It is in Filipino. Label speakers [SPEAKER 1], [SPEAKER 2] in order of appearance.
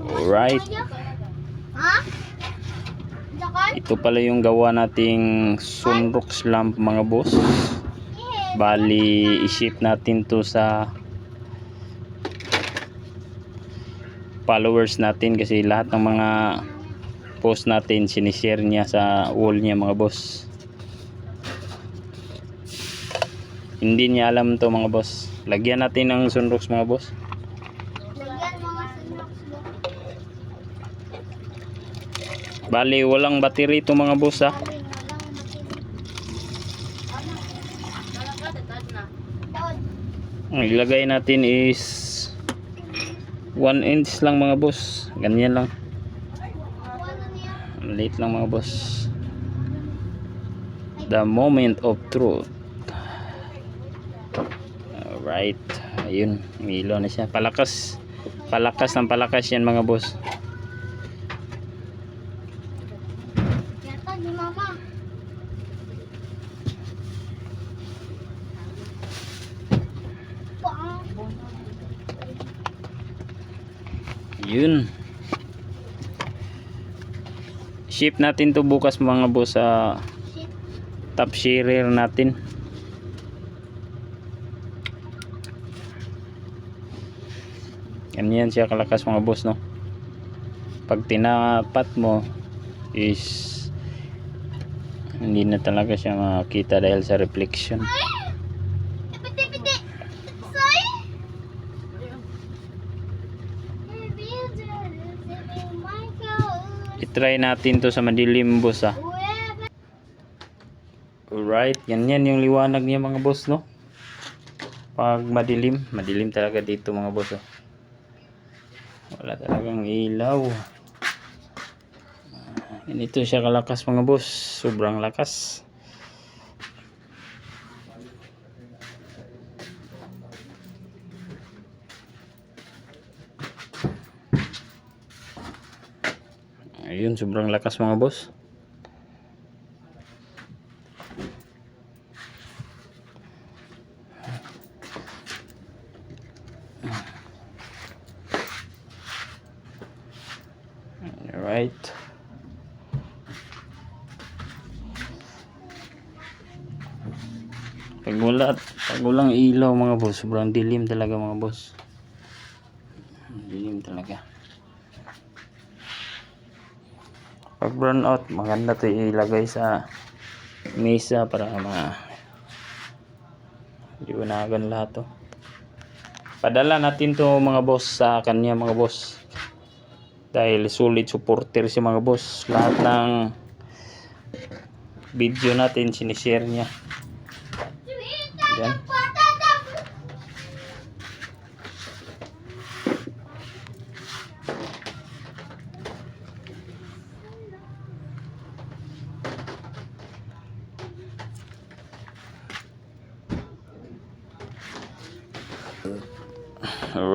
[SPEAKER 1] Alright. Ito pala yung gawa nating sunrox lamp mga boss. Bali i-ship natin to sa followers natin kasi lahat ng mga post natin sinishare niya sa wall niya mga boss. Hindi niya alam to mga boss. Lagyan natin ng sunrox mga boss. Bali walang battery ito mga boss ha. Ang ilagay natin is 1 inch lang mga boss. Ganyan lang. Maliit lang mga boss. The moment of truth. Alright. Ayun. Milo na siya. Palakas. Palakas ng palakas yan mga boss. Yun. Ship natin to bukas mga boss sa top sharer natin. Ganyan siya kalakas mga boss no. Pag tinapat mo is hindi na talaga siya makita dahil sa reflection. I-try natin to sa madilim boss ah. Alright, ganyan yung liwanag niya mga boss no. Pag madilim, madilim talaga dito mga boss oh. Wala talagang ilaw. Ganito siya kalakas mga boss, sobrang lakas. Ayun, sobrang lakas mga boss. Alright. Pag walang ilaw mga boss, sobrang dilim talaga mga boss. Dilim talaga. Pag brown out, maganda to ilagay sa mesa para liwanagan lahat to. Padala natin to mga boss sa kanya mga boss. Dahil solid supporter si mga boss. Lahat ng video natin sinishare niya. Yan. Alright.